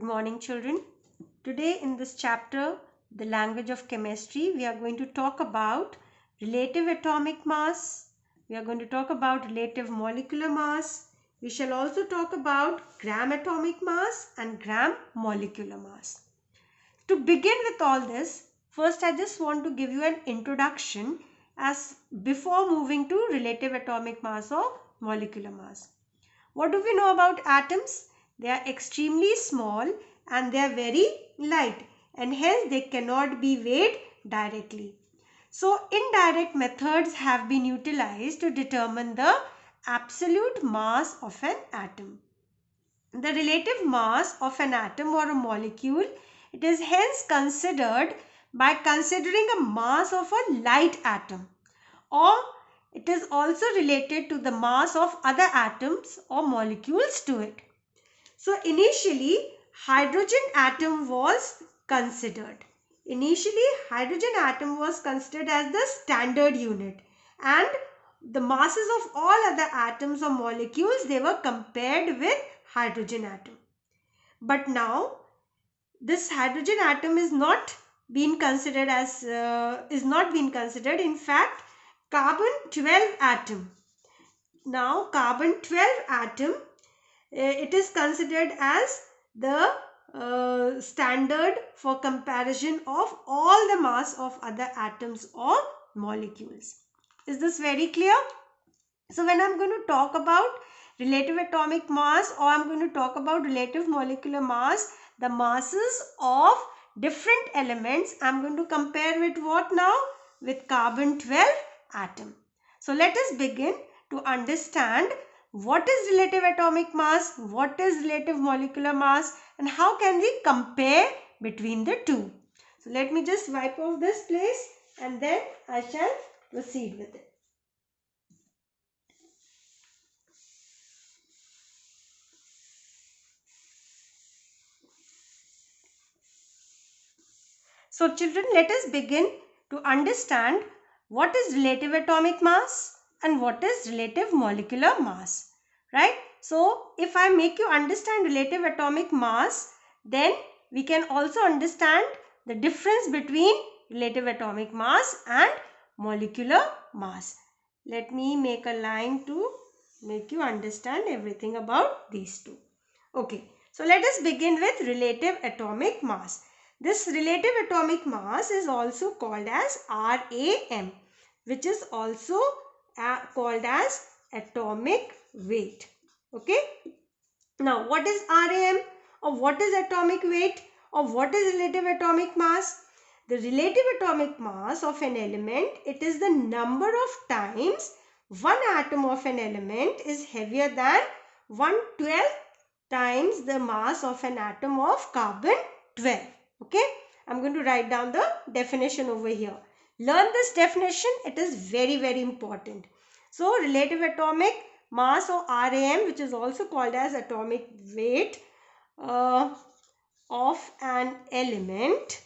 Good morning, children. Today in this chapter, The Language of Chemistry, we are going to talk about relative atomic mass. We are going to talk about relative molecular mass. We shall also talk about gram atomic mass and gram molecular mass. To begin with all this, first I just want to give you an introduction as before moving to relative atomic mass or molecular mass. What do we know about atoms? They are extremely small and they are very light, and hence they cannot be weighed directly. So indirect methods have been utilized to determine the absolute mass of an atom. The relative mass of an atom or a molecule, it is hence considered by considering a mass of a light atom, or it is also related to the mass of other atoms or molecules to it. So initially hydrogen atom was considered. Initially hydrogen atom was considered as the standard unit, and the masses of all other atoms or molecules, they were compared with hydrogen atom. But now this hydrogen atom is not being considered as in fact carbon 12 atom. Now carbon 12 atom, it is considered as the standard for comparison of all the mass of other atoms or molecules. Is this very clear? So when I'm going to talk about relative atomic mass, or I'm going to talk about relative molecular mass, the masses of different elements, I'm going to compare with what now? With carbon 12 atom. So let us begin to understand what is relative atomic mass, what is relative molecular mass, and how can we compare between the two. So let me just wipe off this place and then I shall proceed with it. So children, let us begin to understand what is relative atomic mass and what is relative molecular mass, right? So if I make you understand relative atomic mass, then we can also understand the difference between relative atomic mass and molecular mass. Let me make a line to make you understand everything about these two. Okay, so let us begin with relative atomic mass. This relative atomic mass is also called as RAM, which is also called as atomic weight. Okay. Now, what is RAM, or what is atomic weight, or what is relative atomic mass? The relative atomic mass of an element, it is the number of times one atom of an element is heavier than 1/12 times the mass of an atom of carbon 12. Okay, I'm going to write down the definition over here. Learn this definition, it is very important. So relative atomic mass, or RAM, which is also called as atomic weight of an element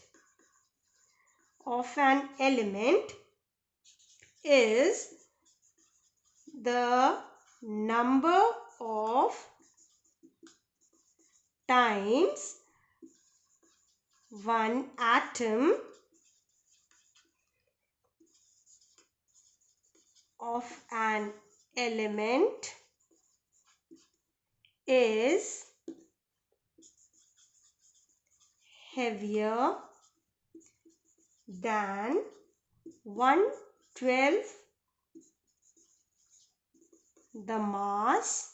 is the number of times one atom of an element is heavier than 1/12 the mass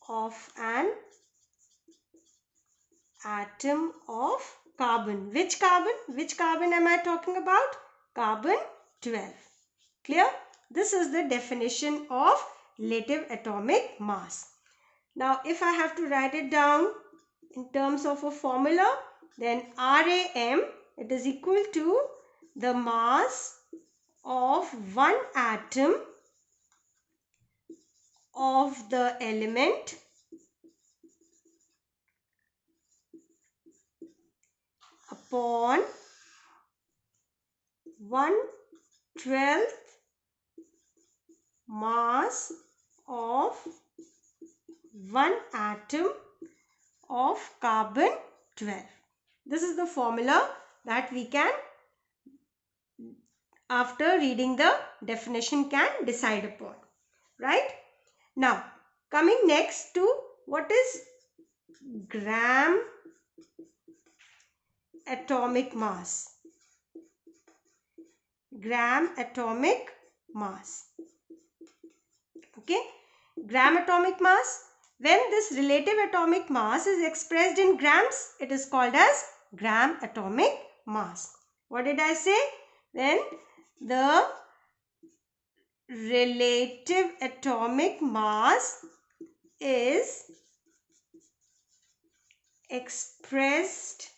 of an atom of carbon. Which carbon? Which carbon am I talking about? Carbon 12. Clear? This is the definition of relative atomic mass. Now, if I have to write it down in terms of a formula, then RAM, it is equal to the mass of one atom of the element upon 1/12 mass of one atom of carbon 12. This is the formula that we can, after reading the definition, can decide upon, right? Now, coming next to what is gram atomic mass. Gram atomic mass. Okay, gram atomic mass. When this relative atomic mass is expressed in grams, it is called as gram atomic mass. What did I say? When the relative atomic mass is expressed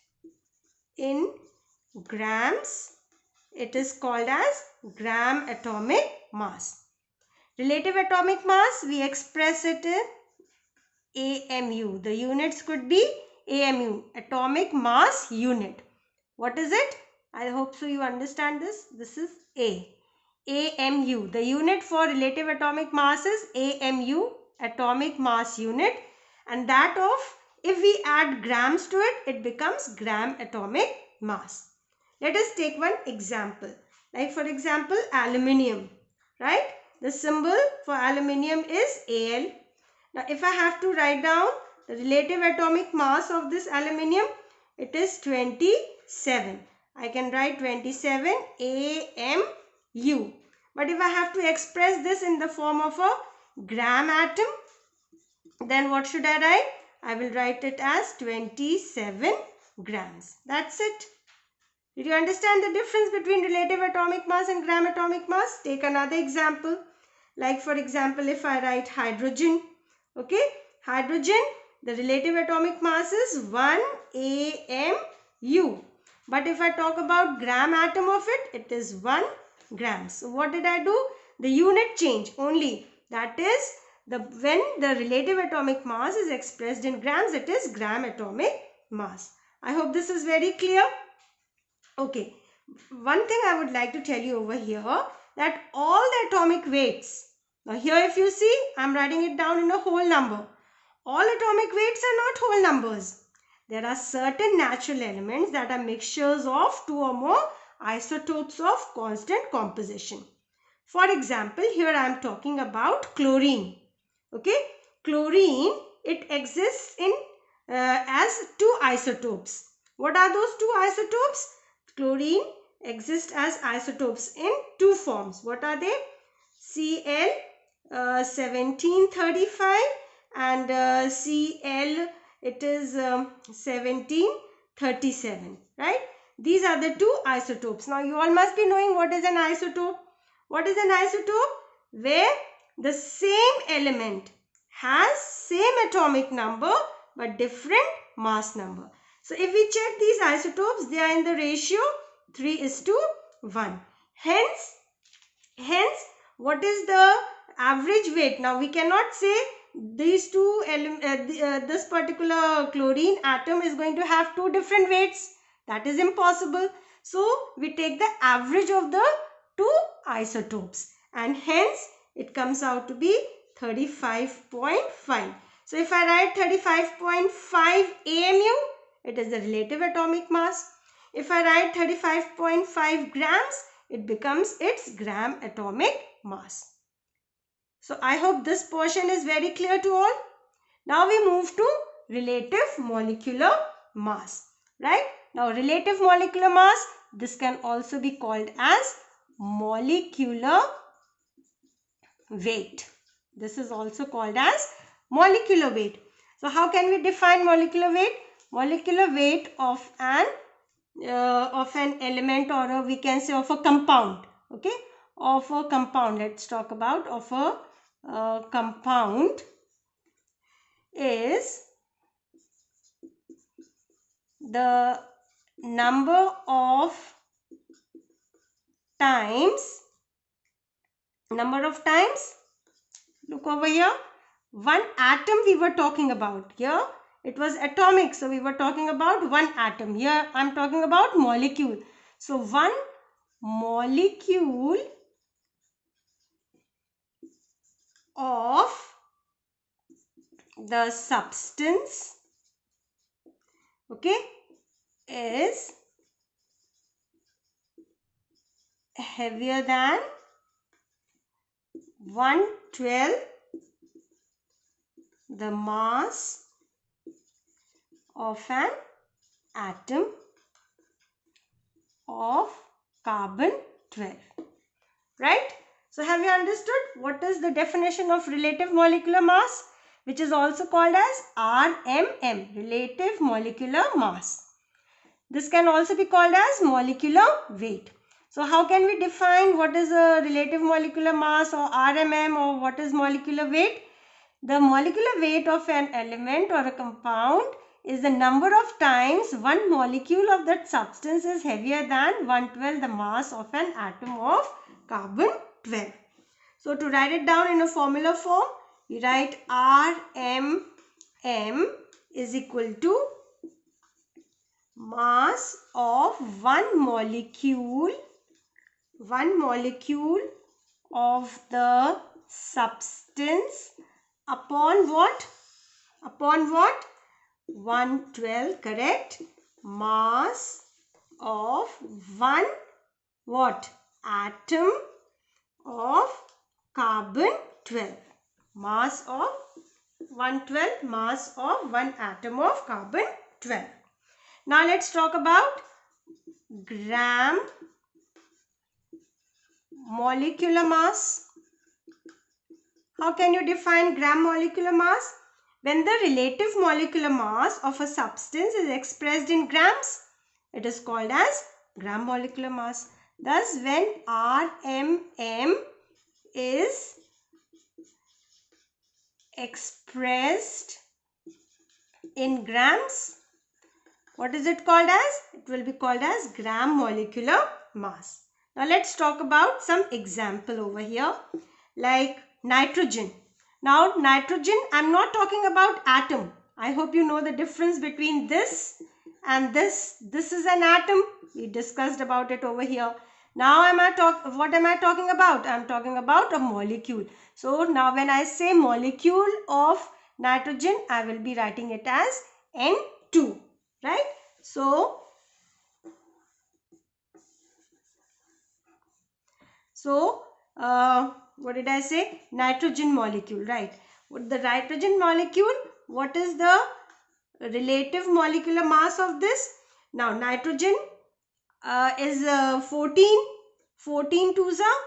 in grams, it is called as gram atomic mass. Relative atomic mass, we express it in AMU. The units could be AMU, atomic mass unit. What is it? I hope so you understand this. This is AMU. The unit for relative atomic mass is AMU, atomic mass unit. And that of, if we add grams to it, it becomes gram atomic mass. Let us take one example. Like for example, aluminium, right? The symbol for aluminium is Al. Now, if I have to write down the relative atomic mass of this aluminium, it is 27. I can write 27 AMU. But if I have to express this in the form of a gram atom, then what should I write? I will write it as 27 grams. That's it. Did you understand the difference between relative atomic mass and gram atomic mass? Take another example. Like for example, if I write hydrogen, okay, hydrogen, the relative atomic mass is 1 AMU. But if I talk about gram atom of it, it is 1 gram. So what did I do? The unit change only. That is, when the relative atomic mass is expressed in grams, it is gram atomic mass. I hope this is very clear. Okay, one thing I would like to tell you over here, that all the atomic weights, now here if you see, I am writing it down in a whole number. All atomic weights are not whole numbers. There are certain natural elements that are mixtures of 2 or more isotopes of constant composition. For example, here I am talking about chlorine. Okay, chlorine, it exists in as 2 isotopes. What are those 2 isotopes? Chlorine exists as isotopes in 2 forms. What are they? Cl 1735 and Cl, it is 1737, right? These are the 2 isotopes. Now you all must be knowing what is an isotope. What is an isotope? Where the same element has same atomic number but different mass number. So if we check these isotopes, they are in the ratio 3:1. Hence, what is the average weight? Now we cannot say these two this particular chlorine atom is going to have 2 different weights. That is impossible. So we take the average of the 2 isotopes, and hence it comes out to be 35.5. So if I write 35.5 AMU, it is the relative atomic mass. If I write 35.5 grams, it becomes its gram atomic mass. So I hope this portion is very clear to all. Now we move to relative molecular mass, right? Now relative molecular mass, this can also be called as molecular weight. This is also called as molecular weight. So how can we define molecular weight? Molecular weight of an element, or we can say of a compound. Okay, of a compound. Let's talk about of a compound is the number of times, look over here, one atom we were talking about. Here it was atomic, so we were talking about one atom. Here I am talking about molecule. So one molecule of the substance okay, is heavier than 1/12 the mass of an atom of carbon 12. Right? So have you understood what is the definition of relative molecular mass, which is also called as RMM, relative molecular mass. This can also be called as molecular weight. So how can we define what is a relative molecular mass or RMM, or what is molecular weight? The molecular weight of an element or a compound is the number of times one molecule of that substance is heavier than 1/12 the mass of an atom of carbon 12. So to write it down in a formula form, we write RMM is equal to mass of one molecule of the substance upon what? Upon what? 1/12, correct. Mass of one what? Atom of carbon 12. Mass of 1/12, mass of one atom of carbon 12. Now let's talk about gram molecular mass. How can you define gram molecular mass? When the relative molecular mass of a substance is expressed in grams, it is called as gram molecular mass. Thus, when RMM is expressed in grams, what is it called as? It will be called as gram molecular mass. Now let's talk about some example over here, like nitrogen. Now nitrogen, I'm not talking about atom. I hope you know the difference between this and this. This is an atom. We discussed about it over here. Now what am I talking about? I'm talking about a molecule. So now when I say molecule of nitrogen, I will be writing it as N2. Right? So what did I say? Nitrogen molecule, right? The nitrogen molecule, what is the relative molecular mass of this? Now nitrogen is 14. 14 twos are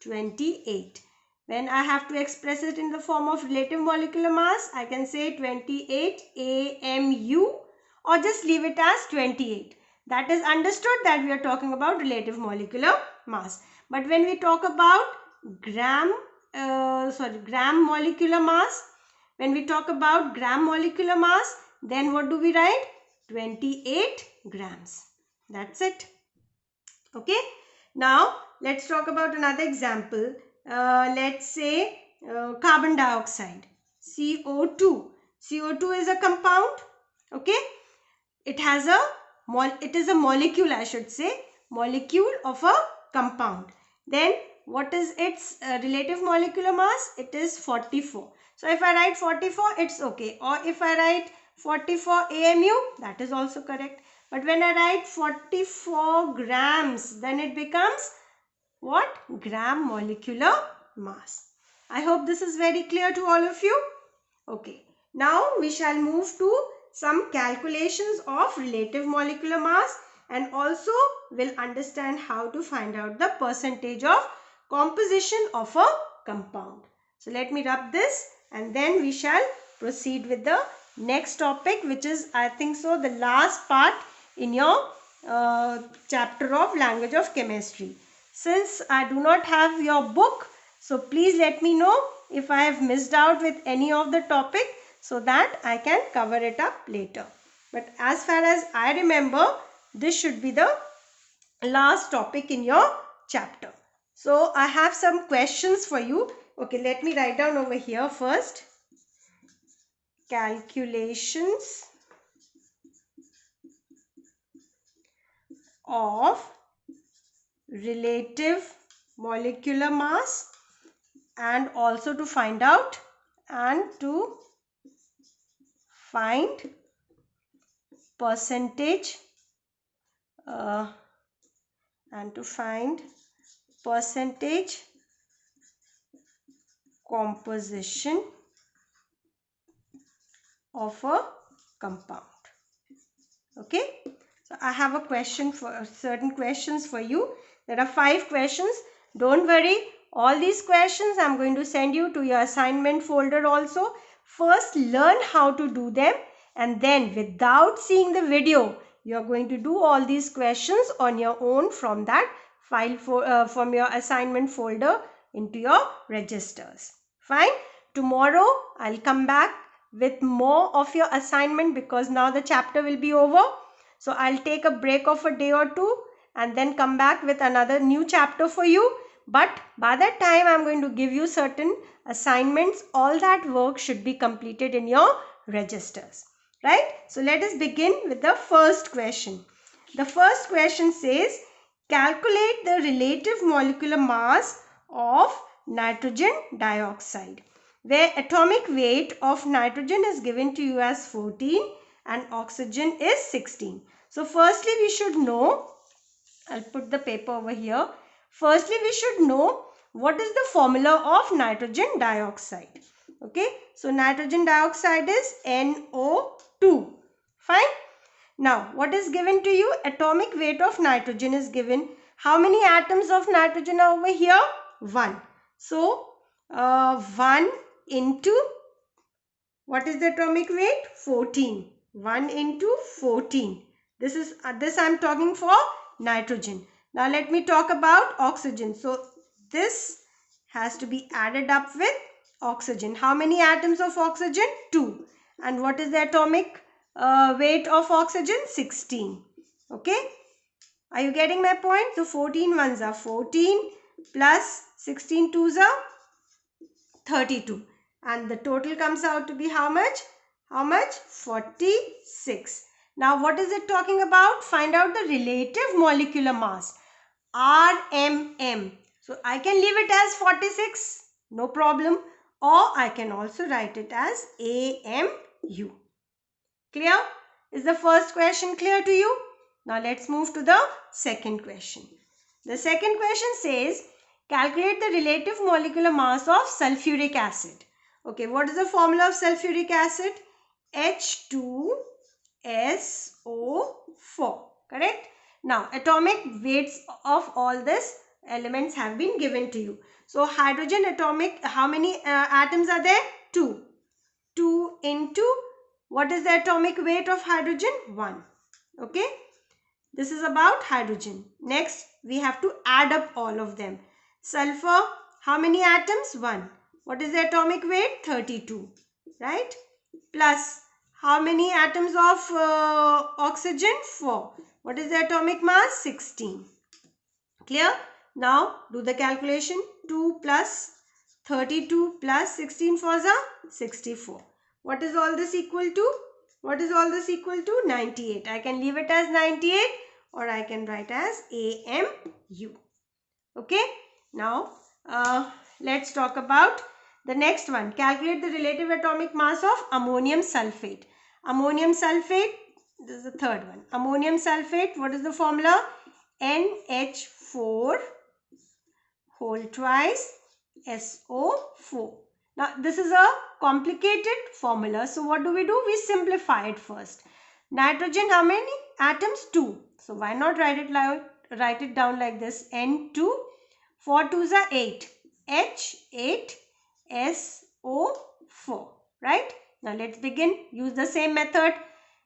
28. When I have to express it in the form of relative molecular mass, I can say 28 AMU, or just leave it as 28. That is understood that we are talking about relative molecular mass. But when we talk about gram molecular mass, when we talk about gram molecular mass, then what do we write? 28 grams. That's it. Okay. Now let's talk about another example. Let's say carbon dioxide, CO2. CO2 is a compound. Okay. It is a molecule, I should say, molecule of a compound. Then what is its relative molecular mass? It is 44. So if I write 44, it's okay. Or if I write 44 AMU, that is also correct. But when I write 44 grams, then it becomes what? Gram molecular mass. I hope this is very clear to all of you. Okay. Now we shall move to some calculations of relative molecular mass, and also will understand how to find out the percentage of composition of a compound. So let me rub this, and then we shall proceed with the next topic, which is, I think so, the last part in your chapter of language of chemistry. Since I do not have your book, so please let me know if I have missed out with any of the topic, so that I can cover it up later. But as far as I remember, this should be the last topic in your chapter. So I have some questions for you. Okay, let me write down over here first. Calculations of relative molecular mass, and also to find out and to find percentage and to find percentage composition of a compound. Okay, so I have a question for certain questions for you. There are 5 questions. Don't worry, all these questions I'm going to send you to your assignment folder also. First learn how to do them, and then without seeing the video you are going to do all these questions on your own from that file from your assignment folder into your registers. Fine. Tomorrow I'll come back with more of your assignment because now the chapter will be over. So I'll take a break of a day or two and then come back with another new chapter for you. But by that time I'm going to give you certain assignments. All that work should be completed in your registers. Right? So let us begin with the first question. The first question says, calculate the relative molecular mass of nitrogen dioxide, where atomic weight of nitrogen is given to you as 14 and oxygen is 16. So firstly we should know, I'll put the paper over here. Firstly we should know what is the formula of nitrogen dioxide. Okay, so nitrogen dioxide is NO2. Fine. Now what is given to you? Atomic weight of nitrogen is given. How many atoms of nitrogen are over here? 1. So 1 into, what is the atomic weight? 14. 1 into 14. This I am talking for nitrogen. Now let me talk about oxygen. So this has to be added up with oxygen. How many atoms of oxygen? 2. And what is the atomic weight of oxygen? 16. Okay. Are you getting my point? So 14 ones are 14 plus 16 twos are 32. And the total comes out to be how much? How much? 46. Now what is it talking about? Find out the relative molecular mass. RMM. So I can leave it as 46. No problem. Or I can also write it as AMU. Clear? Is the first question clear to you? Now let's move to the second question. The second question says, calculate the relative molecular mass of sulfuric acid. Okay, what is the formula of sulfuric acid? H2SO4. Correct? Now, atomic weights of all these elements have been given to you. So, hydrogen atomic, how many atoms are there? 2. 2 into, what is the atomic weight of hydrogen? 1. Okay? This is about hydrogen. Next, we have to add up all of them. Sulfur, how many atoms? 1. What is the atomic weight? 32. Right? Plus, how many atoms of oxygen? 4. What is the atomic mass? 16. Clear? Now, do the calculation. 2 plus 32 plus 16 for the 64. What is all this equal to? What is all this equal to? 98. I can leave it as 98 or I can write as AMU. Okay. Now, let's talk about the next one. Calculate the relative atomic mass of ammonium sulfate. Ammonium sulfate, this is the third one. Ammonium sulfate, what is the formula? NH4 whole twice SO4. Now, this is a complicated formula. So, what do? We simplify it first. Nitrogen, how many atoms? 2. So, why not write it down like this? N2. 4 2s are 8. H8SO4. Right? Now, let's begin. Use the same method.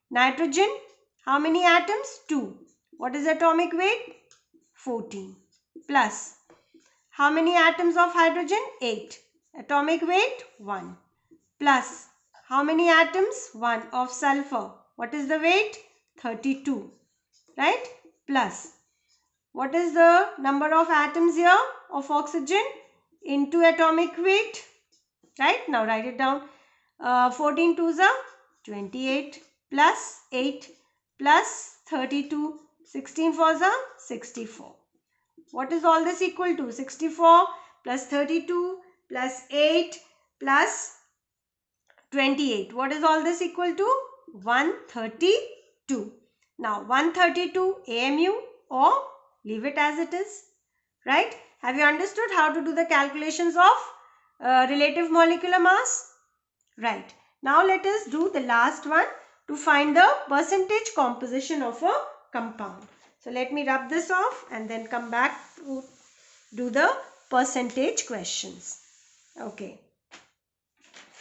Nitrogen, how many atoms? 2. What is atomic weight? 14. Plus, how many atoms of hydrogen? 8. Atomic weight? 1. Plus, how many atoms? 1 of sulfur. What is the weight? 32. Right? Plus, what is the number of atoms here of oxygen into atomic weight? Right? Now write it down. 14 twos are 28 plus 8 plus 32. 16 fours are 64. What is all this equal to? 64 plus 32 plus 8 plus 28. What is all this equal to? 133. 2. Now 132 AMU, or leave it as it is, right? Have you understood how to do the calculations of relative molecular mass? Right. Now let us do the last one to find the percentage composition of a compound. So let me rub this off and then come back to do the percentage questions. Okay.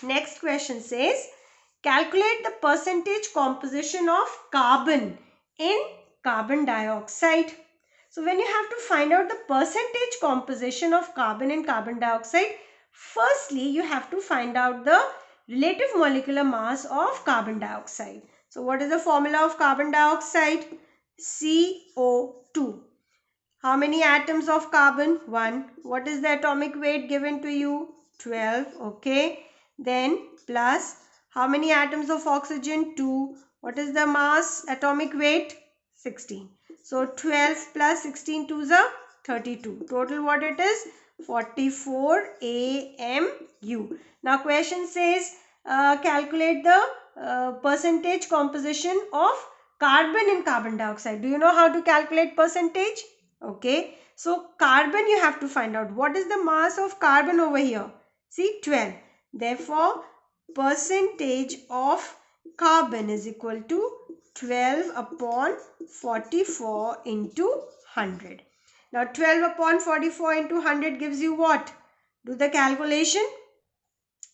Next question says, calculate the percentage composition of carbon in carbon dioxide. So when you have to find out the percentage composition of carbon in carbon dioxide, firstly you have to find out the relative molecular mass of carbon dioxide. So what is the formula of carbon dioxide? CO2. How many atoms of carbon? 1. What is the atomic weight given to you? 12. Okay. Then plus how many atoms of oxygen? 2. What is the mass atomic weight? 16. So 12 plus 16 to the 32. Total what it is? 44 AMU. Now question says calculate the percentage composition of carbon in carbon dioxide. Do you know how to calculate percentage? Okay. So carbon you have to find out. What is the mass of carbon over here? See, 12. Therefore, percentage of carbon is equal to 12 upon 44 into 100. Now 12 upon 44 into 100 gives you what? Do the calculation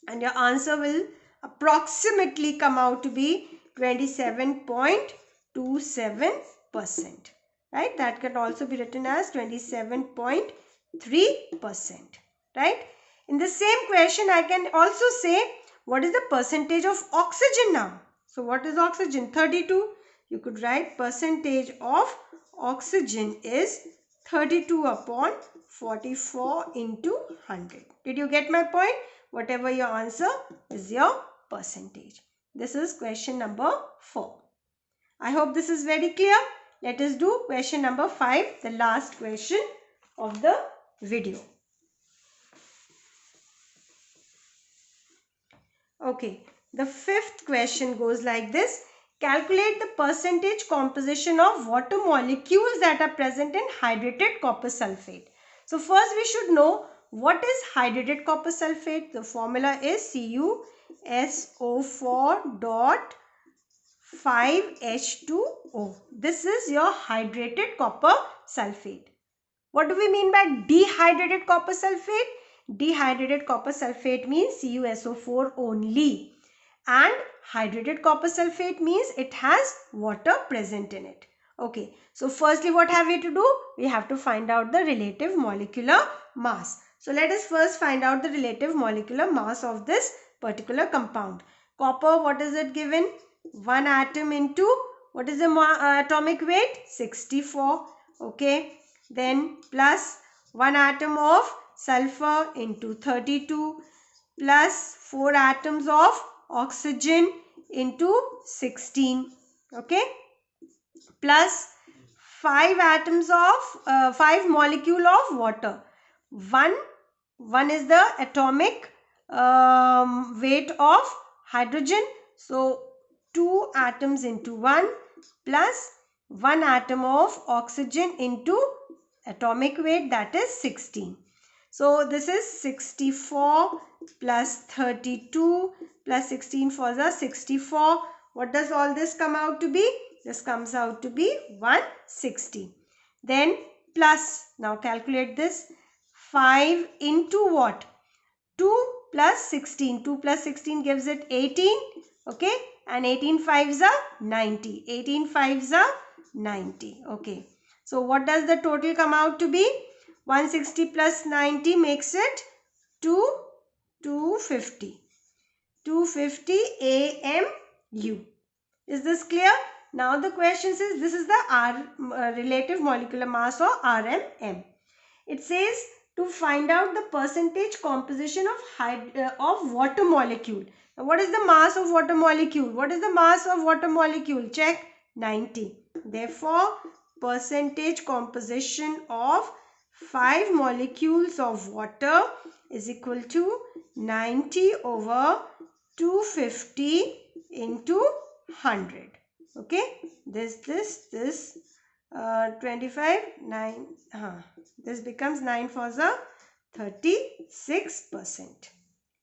and your answer will approximately come out to be 27.27%. Right? That can also be written as 27.3%. Right? In the same question, I can also say what is the percentage of oxygen now. So what is oxygen? 32. You could write percentage of oxygen is 32 upon 44 into 100. Did you get my point? Whatever your answer is your percentage. This is question number 4. I hope this is very clear. Let us do question number 5, the last question of the video. Okay, the 5th question goes like this. Calculate the percentage composition of water molecules that are present in hydrated copper sulfate. So first we should know what is hydrated copper sulfate. The formula is CuSO4.5H2O. This is your hydrated copper sulfate. What do we mean by dehydrated copper sulfate? Dehydrated copper sulfate means CuSO4 only, and hydrated copper sulfate means it has water present in it. Okay, so firstly what have we to do? We have to find out the relative molecular mass. So let us first find out the relative molecular mass of this particular compound. Copper, what is it given? 1 atom into, what is the atomic weight? 64. Okay, then plus 1 atom of sulfur into 32 plus 4 atoms of oxygen into 16. Okay, plus 5 atoms of 5 molecule of water. One is the atomic weight of hydrogen. So 2 atoms into 1 plus 1 atom of oxygen into atomic weight, that is 16. So this is 64 plus 32 plus 16 for the 64. What does all this come out to be? This comes out to be 160. Then plus, now calculate this, 5 into what? 2 plus 16. 2 plus 16 gives it 18. Okay, and 18 5s are 90. 18 5s are 90. Okay, so what does the total come out to be? 160 plus 90 makes it 250. 250 AMU. Is this clear? Now the question says this is the relative molecular mass, or RMM. It says to find out the percentage composition of water molecule. Now what is the mass of water molecule? What is the mass of water molecule? Check, 90. Therefore, percentage composition of 5 molecules of water is equal to 90 over 250 into 100. Okay, this 25, 9, this becomes 9 for the 36%.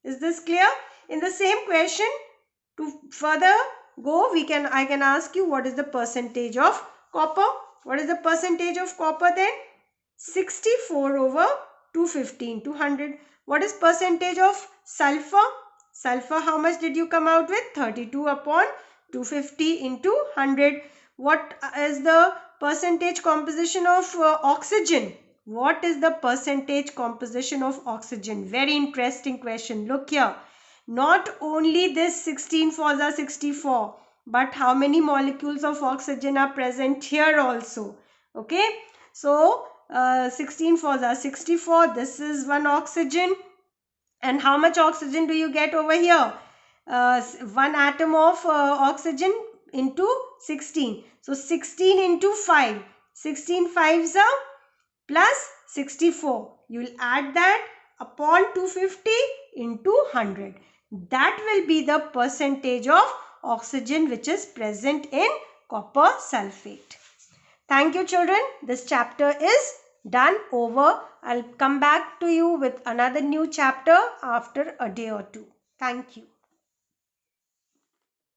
Is this clear? In the same question, to further go, I can ask you, what is the percentage of copper? What is the percentage of copper then? 64 over 215, 200. What is percentage of sulfur? Sulfur, how much did you come out with? 32 upon 250 into 100. What is the percentage composition of oxygen? What is the percentage composition of oxygen? Very interesting question. Look here. Not only this 16 for the 64, but how many molecules of oxygen are present here also? Okay. So 16 for the 64, this is one oxygen. And how much oxygen do you get over here? One atom of oxygen into 16. So 16 into 5. 16 5s are plus 64. You will add that upon 250 into 100. That will be the percentage of oxygen which is present in copper sulfate. Thank you, children. This chapter is done, over. I'll come back to you with another new chapter after a day or two. Thank you.